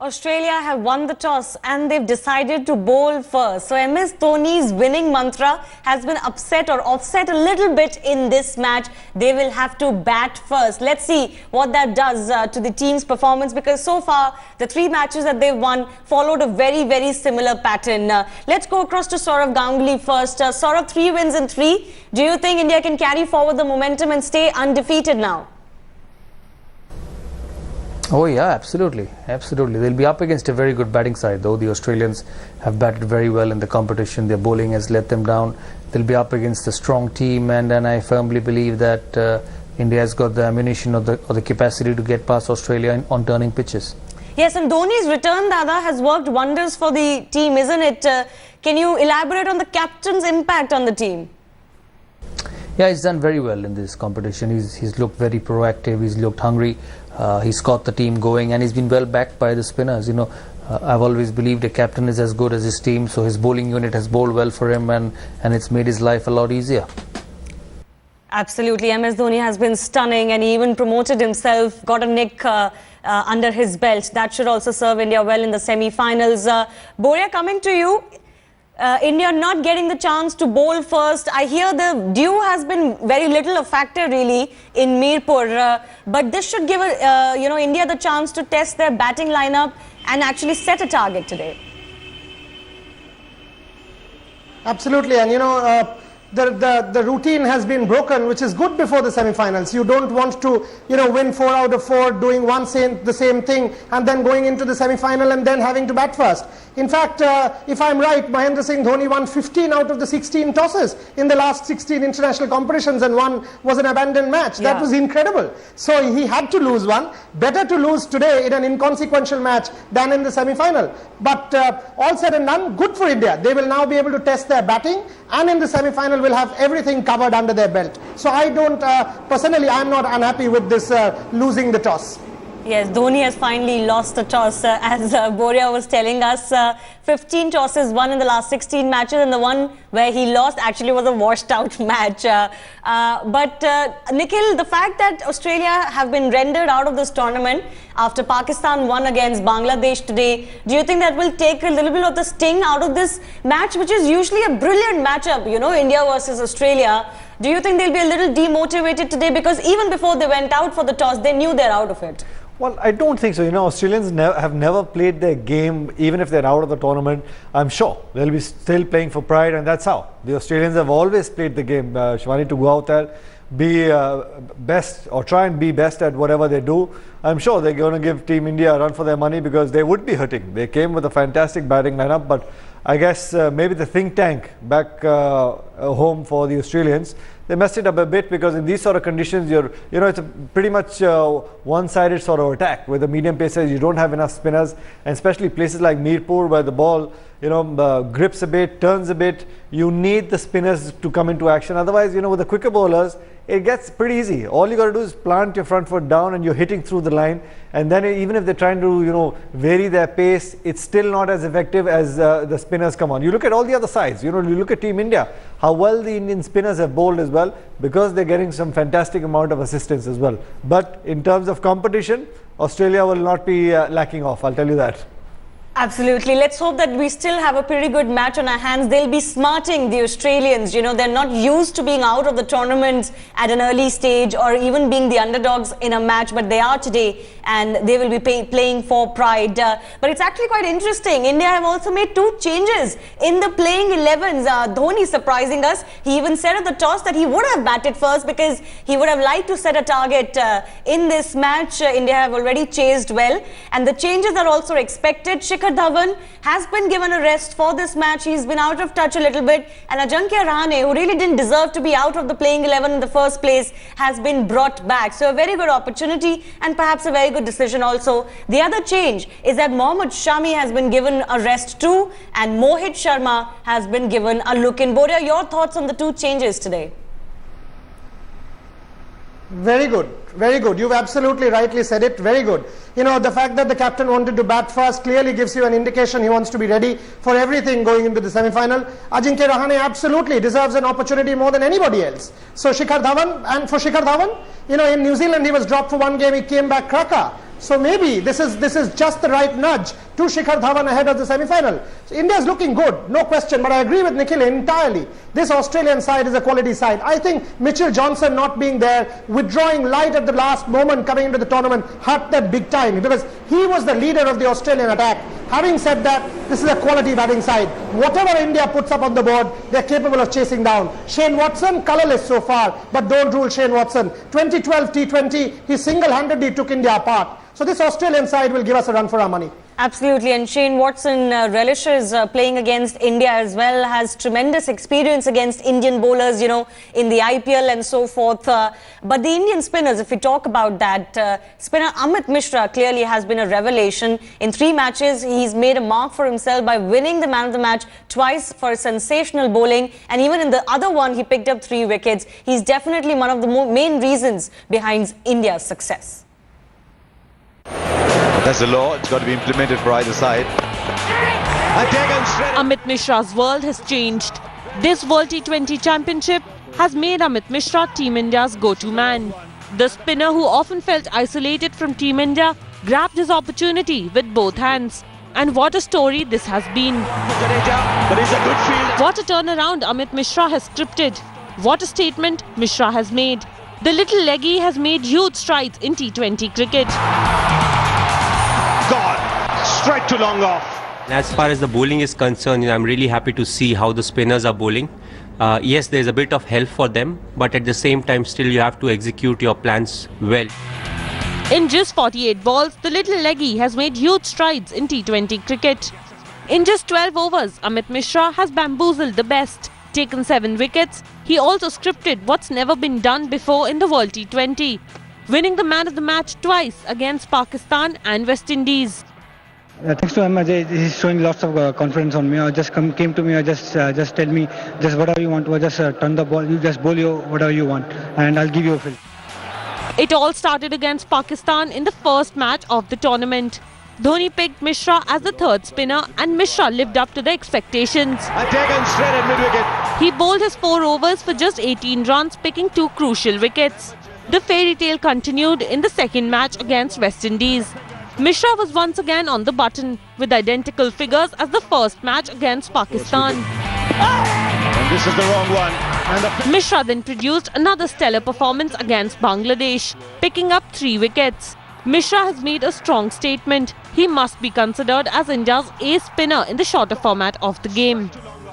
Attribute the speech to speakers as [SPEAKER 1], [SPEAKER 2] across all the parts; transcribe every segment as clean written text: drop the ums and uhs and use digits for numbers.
[SPEAKER 1] Australia have won the toss and they've decided to bowl first. So MS Dhoni's winning mantra has been upset or offset a little bit in this match. They will have to bat first. Let's see what that does to the team's performance, because so far the three matches that they've won followed a very similar pattern. Let's go across to Saurav Ganguly first. Saurav, 3 wins in 3. Do you think India can carry forward the momentum and stay undefeated now?
[SPEAKER 2] Oh yeah, absolutely. They'll be up against a very good batting side, though the Australians have batted very well in the competition. Their bowling has let them down. They'll be up against a strong team, and I firmly believe that India has got the ammunition or the capacity to get past Australia on turning pitches.
[SPEAKER 1] Yes, and Dhoni's return, Dada, has worked wonders for the team, isn't it? Can you elaborate on the captain's impact on the team?
[SPEAKER 2] Yeah, he's done very well in this competition. He's looked very proactive. He's looked hungry. He's got the team going, and he's been well backed by the spinners. You know, I've always believed a captain is as good as his team, so his bowling unit has bowled well for him, and it's made his life a lot easier.
[SPEAKER 1] Absolutely. MS Dhoni has been stunning, and he even promoted himself, got a nick under his belt. That should also serve India well in the semi-finals. Boria, coming to you. India not getting the chance to bowl first. I hear the dew has been very little a factor really in Mirpur, but this should give India the chance to test their batting lineup and actually set a target today.
[SPEAKER 3] Absolutely, and the routine has been broken, which is good before the semi-finals. You don't want to, win 4 out of 4, doing the same thing, and then going into the semi-final and then having to bat first. In fact, if I'm right, Mahendra Singh Dhoni won 15 out of the 16 tosses in the last 16 international competitions, and one was an abandoned match.
[SPEAKER 1] Yeah.
[SPEAKER 3] That was incredible. So he had to lose one. Better to lose today in an inconsequential match than in the semi-final. But all said and done, good for India. They will now be able to test their batting, and in the semi-final will have everything covered under their belt. So I don't, personally, I'm not unhappy with this losing the toss.
[SPEAKER 1] Yes, Dhoni has finally lost the toss, as Boria was telling us. 15 tosses won in the last 16 matches, and the one where he lost actually was a washed out match. But Nikhil, the fact that Australia have been rendered out of this tournament after Pakistan won against Bangladesh today, do you think that will take a little bit of the sting out of this match, which is usually a brilliant matchup, India versus Australia? Do you think they'll be a little demotivated today, because even before they went out for the toss, they knew they're out of it?
[SPEAKER 4] Well, I don't think so. Australians have never played their game, even if they're out of the tournament. I'm sure they'll be still playing for pride, and that's how. The Australians have always played the game, Shivani, to go out there, be best, or try and be best at whatever they do. I'm sure they're going to give Team India a run for their money, because they would be hurting. They came with a fantastic batting lineup, but I guess maybe the think tank back home for the Australians, they messed it up a bit, because in these sort of conditions, it's a pretty much one-sided sort of attack with the medium pacers. You don't have enough spinners, and especially places like Mirpur, where the ball grips a bit, turns a bit. You need the spinners to come into action. Otherwise, with the quicker bowlers, it gets pretty easy. All you got to do is plant your front foot down, and you're hitting through the line. And then even if they're trying to vary their pace, it's still not as effective as the spinners come on. You look at all the other sides. You look at Team India, how well the Indian spinners have bowled as well, because they're getting some fantastic amount of assistance as well. But in terms of competition, Australia will not be lacking off, I'll tell you that.
[SPEAKER 1] Absolutely. Let's hope that we still have a pretty good match on our hands. They'll be smarting the Australians. They're not used to being out of the tournament at an early stage, or even being the underdogs in a match, but they are today, and they will be playing for pride. But it's actually quite interesting. India have also made 2 changes in the playing 11s. Dhoni surprising us. He even said at the toss that he would have batted first, because he would have liked to set a target in this match. India have already chased well, and the changes are also expected. Shikhar Dhawan has been given a rest for this match. He's been out of touch a little bit, and Ajinkya Rahane, who really didn't deserve to be out of the playing 11 in the first place, has been brought back. So a very good opportunity, and perhaps a very good decision also. The other change is that Mohammad Shami has been given a rest too, and Mohit Sharma has been given a look in. Boria, your thoughts on the 2 changes today?
[SPEAKER 3] Very good, very good. You've absolutely rightly said it. Very good. The fact that the captain wanted to bat first clearly gives you an indication he wants to be ready for everything going into the semi-final. Ajinkya Rahane absolutely deserves an opportunity more than anybody else. So Shikhar Dhawan, and for Shikhar Dhawan, in New Zealand he was dropped for 1 game, he came back cracker. So maybe this is just the right nudge to Shikhar Dhawan ahead of the semi-final. So India is looking good, no question, but I agree with Nikhil entirely. This Australian side is a quality side. I think Mitchell Johnson not being there, withdrawing light at the last moment coming into the tournament, hurt them big time because he was the leader of the Australian attack. Having said that, this is a quality batting side. Whatever India puts up on the board, they're capable of chasing down. Shane Watson, colourless so far, but don't rule Shane Watson. 2012 T20, he single-handedly took India apart. So this Australian side will give us a run for our money.
[SPEAKER 1] Absolutely, and Shane Watson relishes playing against India as well, has tremendous experience against Indian bowlers, you know, in the IPL and so forth. But the Indian spinners, if we talk about that, spinner Amit Mishra clearly has been a revelation. In 3 matches, he's made a mark for himself by winning the man of the match twice for sensational bowling. And even in the other one, he picked up 3 wickets. He's definitely one of the main reasons behind India's success.
[SPEAKER 5] That's the law. It's got to be implemented for either side.
[SPEAKER 6] Amit Mishra's world has changed. This World T20 Championship has made Amit Mishra Team India's go-to man. The spinner, who often felt isolated from Team India, grabbed his opportunity with both hands. And what a story this has been. What a turnaround Amit Mishra has scripted. What a statement Mishra has made. The little leggy has made huge strides in T20 cricket.
[SPEAKER 7] Gone straight to long off.
[SPEAKER 8] As far as the bowling is concerned, I'm really happy to see how the spinners are bowling. Yes, there's a bit of help for them, but at the same time, still you have to execute your plans well.
[SPEAKER 6] In just 48 balls, the little leggy has made huge strides in T20 cricket. In just 12 overs, Amit Mishra has bamboozled the best, taken 7 wickets. He also scripted what's never been done before in the World T20, winning the man of the match twice against Pakistan and West Indies.
[SPEAKER 9] Thanks to him, he's showing lots of confidence on me. I just came to me, just tell me, just whatever you want, or just turn the ball, you just bowl you whatever you want, and I'll give you a fill.
[SPEAKER 6] It all started against Pakistan in the first match of the tournament. Dhoni picked Mishra as the third spinner, and Mishra lived up to the expectations.
[SPEAKER 7] Taken straight at mid-wicket.
[SPEAKER 6] He bowled his 4 overs for just 18 runs, picking 2 crucial wickets. The fairy tale continued in the second match against West Indies. Mishra was once again on the button, with identical figures as the first match against Pakistan.
[SPEAKER 7] And this is the wrong one. And
[SPEAKER 6] Mishra then produced another stellar performance against Bangladesh, picking up 3 wickets. Mishra has made a strong statement. He must be considered as India's ace spinner in the shorter format of the game.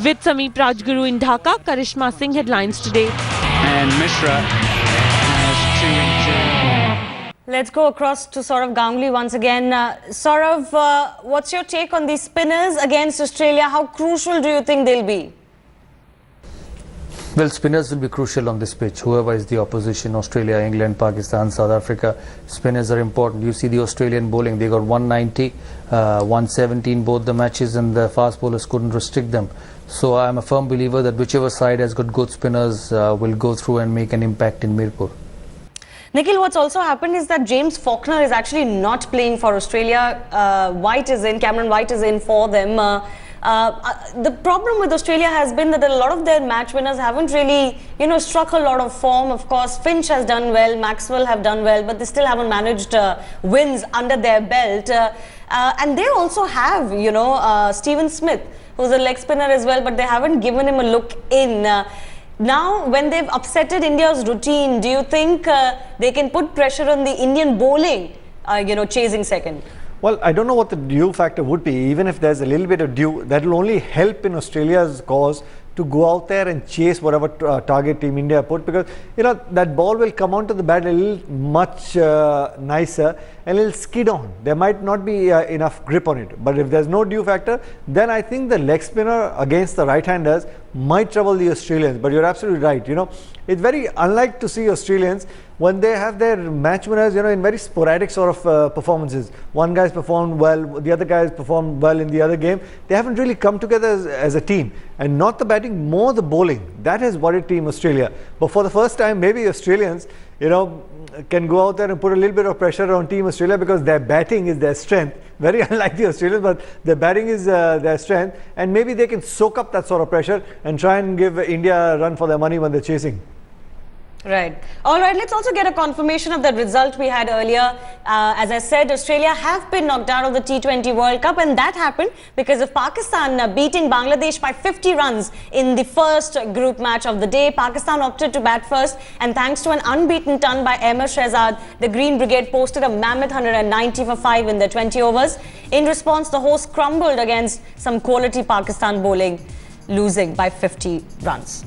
[SPEAKER 6] With Sameep Rajguru in Dhaka, Karishma Singh headlines today.
[SPEAKER 10] And Mishra has 2 in 2.
[SPEAKER 1] Let's go across to Saurav Ganguly once again. Saurav, what's your take on these spinners against Australia? How crucial do you think they'll be?
[SPEAKER 2] Well, spinners will be crucial on this pitch. Whoever is the opposition, Australia, England, Pakistan, South Africa, spinners are important. You see the Australian bowling, they got 190, 117 both the matches, and the fast bowlers couldn't restrict them. So I'm a firm believer that whichever side has got good spinners will go through and make an impact in Mirpur.
[SPEAKER 1] Nikhil, what's also happened is that James Faulkner is actually not playing for Australia. Cameron White is in for them. The problem with Australia has been that a lot of their match winners haven't really, struck a lot of form. Of course, Finch has done well, Maxwell have done well, but they still haven't managed wins under their belt. And they also have, Stephen Smith, who's a leg spinner as well, but they haven't given him a look in. Now, when they've upsetted India's routine, do you think they can put pressure on the Indian bowling, chasing second?
[SPEAKER 4] Well, I don't know what the due factor would be. Even if there's a little bit of due, that will only help in Australia's cause to go out there and chase whatever target Team India put, because that ball will come onto the bat a little much nicer and it'll skid on. There might not be enough grip on it, but if there's no due factor, then I think the leg spinner against the right-handers might trouble the Australians. But you're absolutely right. It's very unlike to see Australians when they have their match winners, in very sporadic sort of performances. One guy's performed well, the other guy's performed well in the other game. They haven't really come together as a team, and not the batting, more the bowling. That has worried Team Australia. But for the first time, maybe Australians, can go out there and put a little bit of pressure on Team Australia, because their batting is their strength. Very unlike the Australians, but their batting is their strength, and maybe they can soak up that sort of pressure and try and give India a run for their money when they're chasing.
[SPEAKER 1] Right. All right, let's also get a confirmation of the result we had earlier. As I said, Australia have been knocked out of the T20 World Cup, and that happened because of Pakistan beating Bangladesh by 50 runs in the first group match of the day. Pakistan opted to bat first, and thanks to an unbeaten ton by Ahmed Shehzad, the Green Brigade posted a mammoth 190 for 5 in the 20 overs. In response, the hosts crumbled against some quality Pakistan bowling, losing by 50 runs.